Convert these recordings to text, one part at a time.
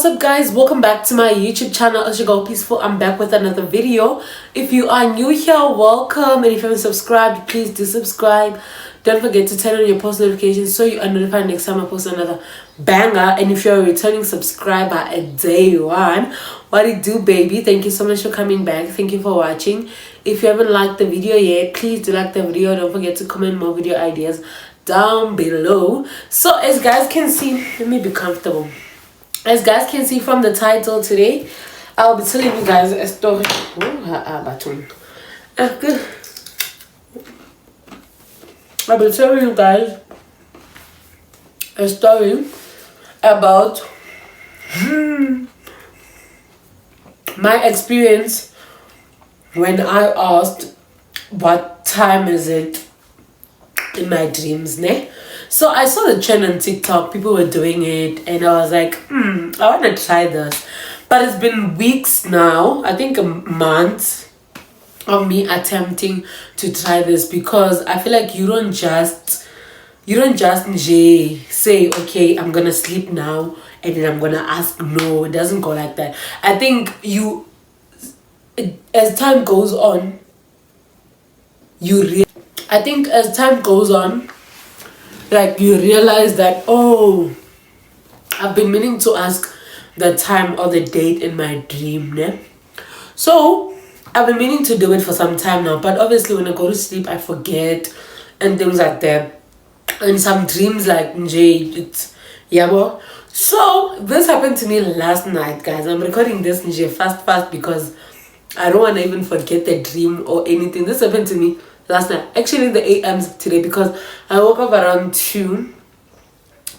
What's up guys, welcome back to my YouTube channel. It's your girl Peaceful. I'm back with another video. If you are new here, welcome, and if you haven't subscribed, please do subscribe. Don't forget to turn on your post notifications so you are notified next time I post another banger. And if you're a returning subscriber at day one, what it do, baby? Thank you so much for coming back. Thank you for watching. If you haven't liked the video yet, please do like the video. Don't forget to comment more video ideas down below. So as guys can see, let me be comfortable. As guys can see from the title today, I'll be telling you guys a story. I'll be telling you guys a story about my experience when I asked what time is it in my dreams, ne? So I saw the trend on TikTok, people were doing it, and I was like, I want to try this. But it's been weeks now, I think a month of me attempting to try this, because I feel like you don't just say, okay, I'm gonna sleep now and then I'm gonna ask. No, it doesn't go like that. I think as time goes on, like you realize that, oh, I've been meaning to ask the time or the date in my dream, ne? So I've been meaning to do it for some time now, but obviously when I go to sleep I forget and things like that. And some dreams like it's yabo. So this happened to me last night, guys. I'm recording this fast because I don't want to even forget the dream or anything. This happened to me last night, actually in the AMs today, because I woke up around 2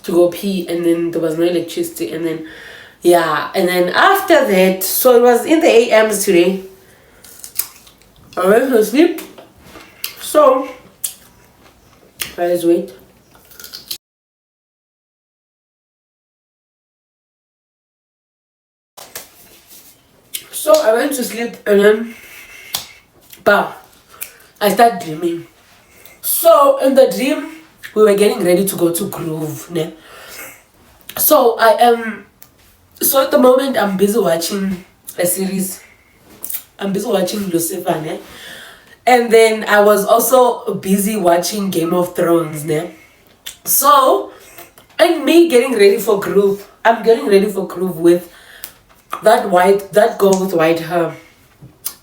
to go pee, and then there was no electricity, and then and then after that, so it was in the AMs today, I went to sleep. So guys, wait. So I went to sleep, and then I started dreaming. So in the dream, we were getting ready to go to Groove, ne? So so at the moment I'm busy watching a series. I'm busy watching Lucifer, ne? And then I was also busy watching Game of Thrones, ne? So and me getting ready for Groove. I'm getting ready for Groove with that girl with white hair.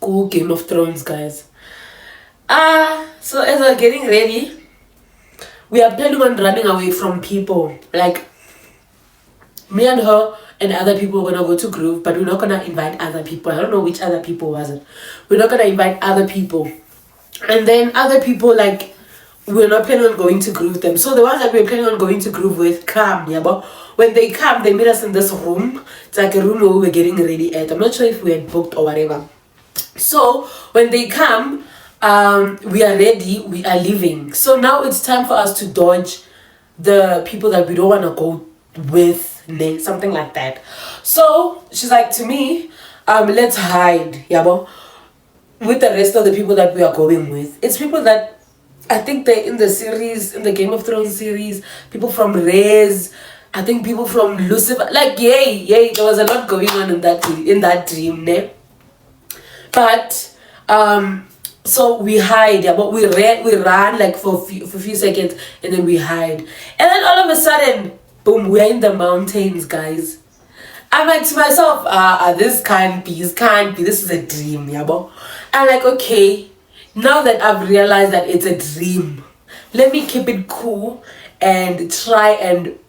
Cool Game of Thrones, guys. So as we're getting ready, we are planning on running away from people. Like, me and her and other people are gonna go to Groove, but we're not gonna invite other people. I don't know which other people was it. We're not gonna invite other people. And then other people, like, we're not planning on going to Groove them. So the ones that we're planning on going to Groove with come, yeah, but when they come, they meet us in this room. It's like a room where we were getting ready at. I'm not sure if we had booked or whatever. So when they come, we are ready, we are leaving. So now it's time for us to dodge the people that we don't want to go with, something like that. So she's like to me, let's hide, yabo, with the rest of the people that we are going with. It's people that I think they're in the series, in the Game of Thrones series, people from Rez, I think people from Lucifer, like yay, there was a lot going on in that dream, ne? But so we hide, yeah, but we ran like for a few seconds, and then we hide, and then all of a sudden, boom, we're in the mountains, guys. I'm like to myself, this can't be, this is a dream, yeah, but I'm like, okay, now that I've realized that it's a dream, let me keep it cool and try and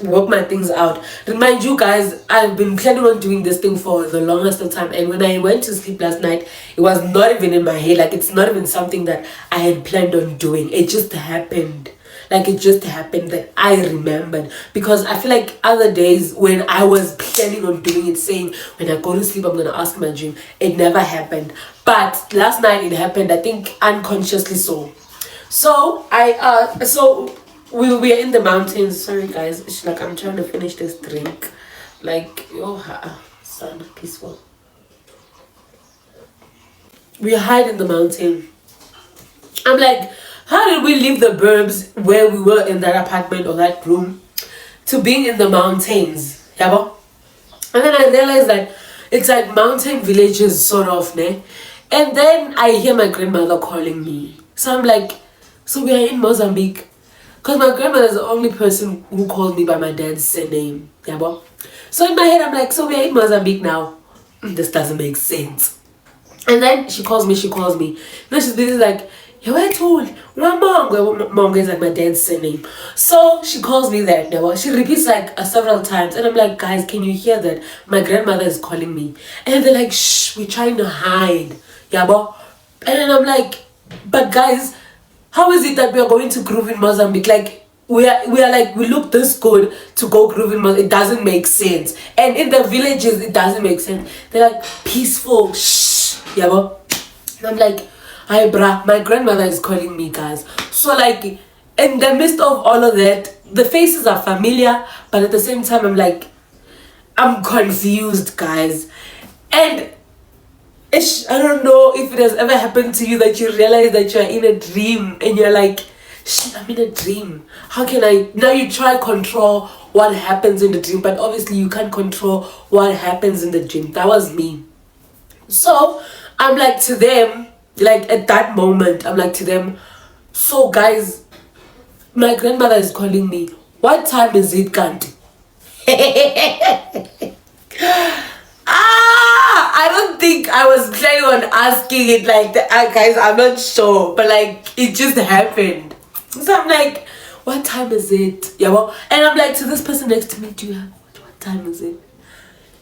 work my things out. Remind you guys, I've been planning on doing this thing for the longest of time, and when I went to sleep last night, it was not even in my head. Like, it's not even something that I had planned on doing. It just happened. Like, it just happened that I remembered, because I feel like other days when I was planning on doing it, saying when I go to sleep I'm gonna ask my dream, it never happened. But last night it happened, I think unconsciously. So we were in the mountains. Sorry guys, it's like I'm trying to finish this drink. Like, son, peaceful. We hide in the mountain. I'm like, how did we leave the burbs where we were in that apartment or that room to being in the mountains, yabo. And then I realized that it's like mountain villages sort of, ne? And then I hear my grandmother calling me. So I'm like, so we are in Mozambique. Because my grandmother is the only person who called me by my dad's surname, yabo. So in my head I'm like, so we are in Mozambique now. This doesn't make sense. And then she calls me. Now she's busy like, yeah, I told Mom is like my dad's surname. So she calls me that now. She repeats like several times, and I'm like, guys, can you hear that? My grandmother is calling me. And they're like, shh, we're trying to hide. Yeah, but and then I'm like, but guys, how is it that we are going to groove in Mozambique? Like we are like, we look this good to go groove in Mozambique. It doesn't make sense. And in the villages, it doesn't make sense. They're like peaceful, shh. Yeah, but and I'm like, hi bruh, my grandmother is calling me, guys. So like in the midst of all of that, the faces are familiar, but at the same time I'm like, I'm confused, guys. And I don't know if it has ever happened to you that you realize that you're in a dream and you're like, shit, I'm in a dream. How can I now? You try control what happens in the dream, but obviously you can't control what happens in the dream. That was me. So I'm like to them, like at that moment, I'm like to them, so guys, my grandmother is calling me. What time is it, Kanti? I don't think I was planning on asking it like that, guys. I'm not sure, but like it just happened. So I'm like, what time is it? Yeah, well, and I'm like to this person next to me, do you have what time is it?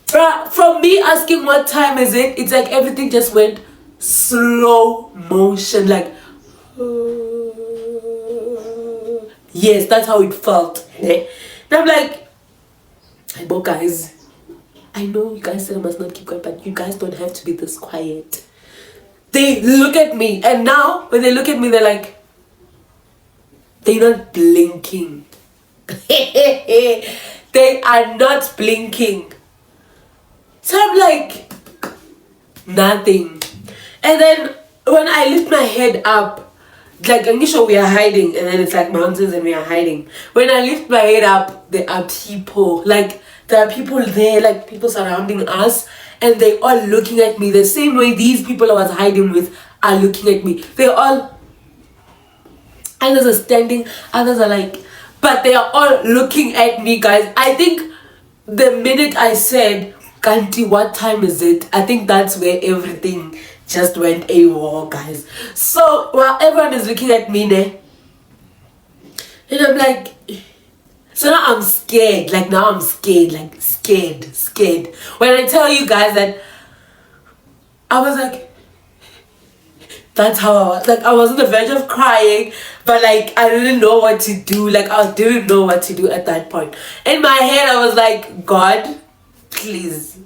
Bruh, from me asking what time is it, it's like everything just went slow motion, like yes, that's how it felt. And I'm like, hey, but guys, I know you guys said I must not keep quiet, but you guys don't have to be this quiet. They look at me, and now when they look at me, they're like, they're not blinking. They are not blinking. So I'm like, nothing. And then when I lift my head up, like initially we are hiding, and then it's like mountains and we are hiding. When I lift my head up, there are people. Like there are people there, like people surrounding us, and they all looking at me the same way these people I was hiding with are looking at me. They're all, others are standing, others are like, but they are all looking at me, guys. I think the minute I said, Kanti, what time is it? I think that's where everything just went AWOL, guys. So while everyone is looking at me, and I'm like, so now I'm scared. Like now I'm scared, like scared. When I tell you guys that I was like, that's how I was. Like I was on the verge of crying, but like I didn't know what to do. Like I didn't know what to do at that point. In my head, I was like, God, please.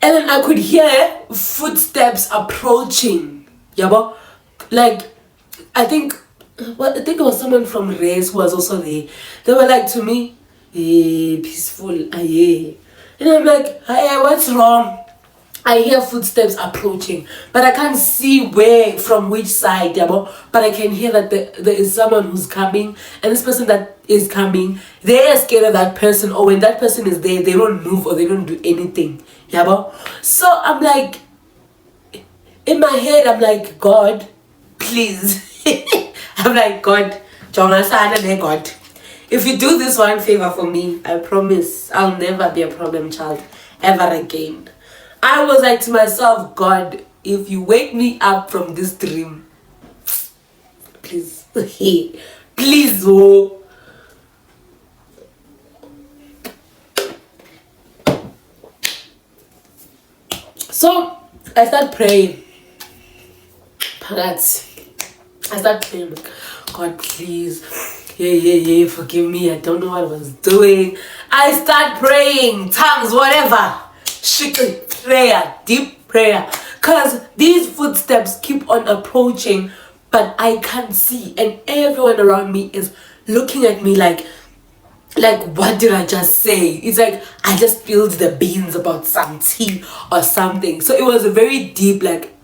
And then I could hear footsteps approaching. Yabo, like I think it was someone from Race who was also there. They were like to me, hey, peaceful, yeah. And I'm like, hey, what's wrong? I hear footsteps approaching, but I can't see where, from which side, yabo. But I can hear that there is someone who's coming, and this person that is coming, they are scared of that person, or when that person is there, they don't move or they don't do anything, yabo. So I'm like, in my head, I'm like, God, please. I'm like, God, God, if you do this one favor for me, I promise I'll never be a problem child ever again. I was like to myself, God, if you wake me up from this dream, please, please, oh. So I start praying. I start praying, God, please, yeah, forgive me. I don't know what I was doing. I start praying, tongues, whatever. Prayer, deep prayer, because these footsteps keep on approaching, but I can't see, and everyone around me is looking at me like what did I just say? It's like I just spilled the beans about some tea or something. So it was a very deep, like,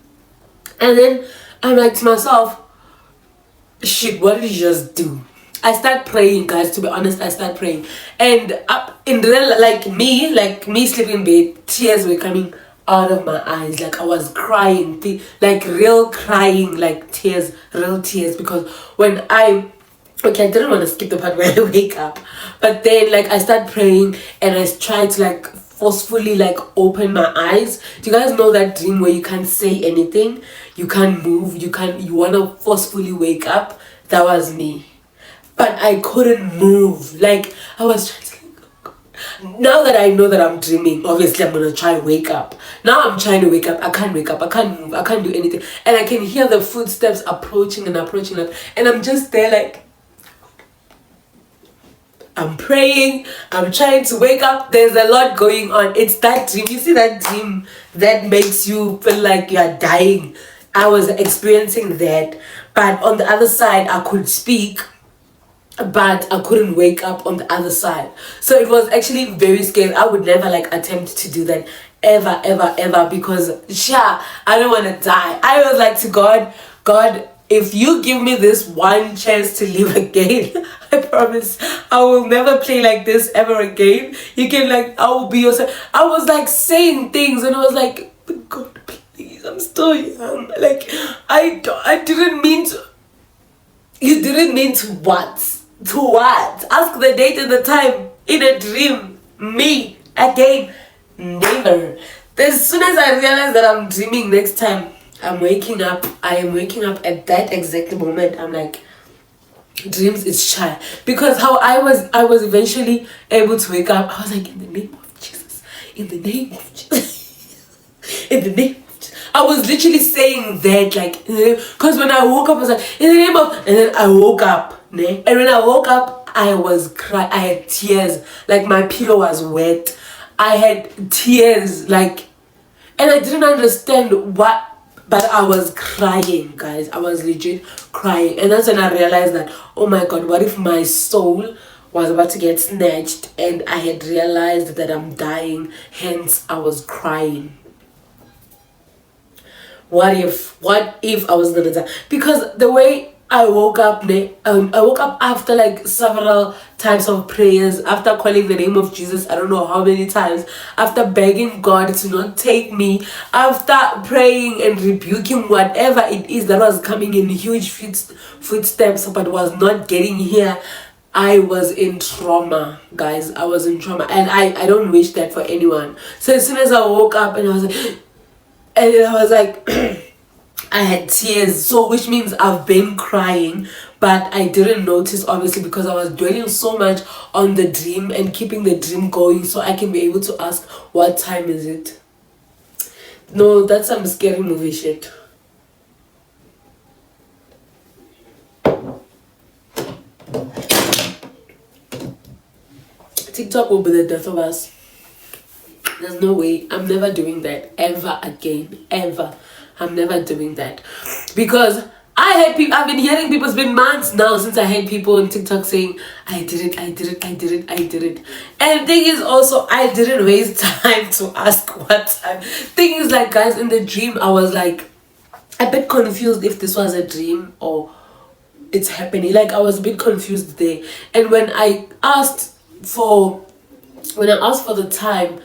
and then I'm like to myself, shit, what did you just do? I start praying, guys. To be honest, I start praying, and in real, like me sleeping in bed, tears were coming out of my eyes. Like I was crying, like real crying, like tears, real tears. Because when I didn't want to skip the part where I wake up, but then like I start praying and I try to like forcefully like open my eyes. Do you guys know that dream where you can't say anything, you can't move, you want to forcefully wake up? That was me. But I couldn't move. Like I was trying to. Now that I know that I'm dreaming, obviously I'm gonna try wake up. Now I'm trying to wake up. I can't wake up. I can't move. I can't do anything. And I can hear the footsteps approaching and approaching, and I'm just there like. I'm praying. I'm trying to wake up. There's a lot going on. It's that dream. You see that dream that makes you feel like you are dying. I was experiencing that, but on the other side, I could speak. But I couldn't wake up on the other side. So it was actually very scary. I would never like attempt to do that ever because I don't want to die. I was like to God, if you give me this one chance to live again, I promise I will never play like this ever again. You can like, I will be yourself. I was like saying things and I was like, God, please, I'm still young. Like I didn't mean to. You didn't mean to what? To what? Ask the date and the time in a dream. Me again? Never. As soon as I realize that I'm dreaming next time, I'm waking up. I am waking up at that exact moment. I'm like, dreams is shy. Because how I was eventually able to wake up. I was like, in the name of Jesus. In the name of Jesus. In the name. I was literally saying that, like, because when I woke up, I was like, in the name of, and then I woke up, and when I woke up, I was crying. I had tears, like my pillow was wet. I had tears, like, and I didn't understand what, but I was crying, guys. I was legit crying, and that's when I realized that, oh my God, what if my soul was about to get snatched, and I had realized that I'm dying, hence I was crying. What if I was gonna die? Because the way I woke up, I woke up after like several times of prayers, after calling the name of Jesus, I don't know how many times, after begging God to not take me, after praying and rebuking whatever it is that was coming in huge footsteps but was not getting here. I was in trauma, guys. I was in trauma, and I don't wish that for anyone. So as soon as I woke up and I was like, and I was like, I had tears, so which means I've been crying, but I didn't notice, obviously, because I was dwelling so much on the dream and keeping the dream going so I can be able to ask, what time is it? No, that's some scary movie shit. TikTok will be the death of us. There's no way. I'm never doing that ever again. Ever. I'm never doing that. Because I've been hearing people, it's been months now since I heard people on TikTok saying, I did it. And the thing is also, I didn't waste time to ask what time. Thing is, like, guys, in the dream, I was like a bit confused if this was a dream or it's happening. Like, I was a bit confused there. And when I asked for the time,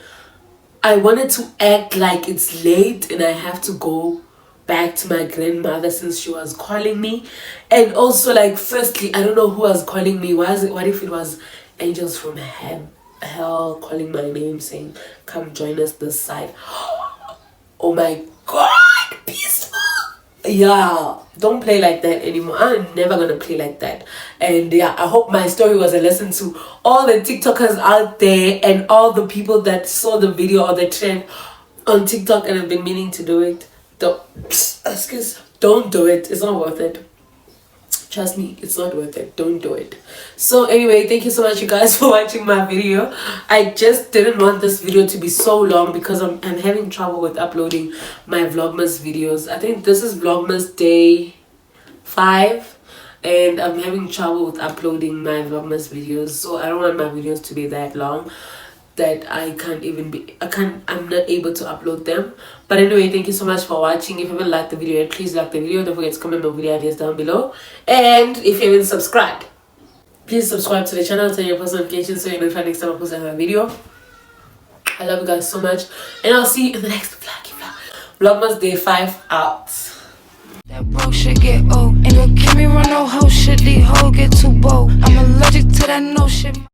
I wanted to act like it's late and I have to go back to my grandmother since she was calling me. And also, like, firstly, I don't know who was calling me. What if it was angels from hell calling my name saying, come join us this side? Oh my God, peaceful. Yeah, don't play like that anymore. I'm never gonna play like that. And yeah, I hope my story was a lesson to all the TikTokers out there and all the people that saw the video or the trend on TikTok and have been meaning to do it. Don't do it. It's not worth it. Trust me, it's not worth it. Don't do it. So anyway, thank you so much, you guys, for watching my video. I just didn't want this video to be so long because I'm having trouble with uploading my Vlogmas videos. I think this is Vlogmas day 5 and I'm having trouble with uploading my Vlogmas videos. So I don't want my videos to be that long that I'm not able to upload them. But anyway, thank you so much for watching. If you haven't liked the video, please like the video. Don't forget to comment my video ideas down below. And if you haven't subscribed, Please subscribe to the channel, turn your post notifications so you're notified next time I post a video. I love you guys so much, and I'll see you in the next Vlogmas Day 5 out. That broke shit get old. Ain't gon' keep me run no hoe shit. These hoes get too bold. I'm allergic to that no shit.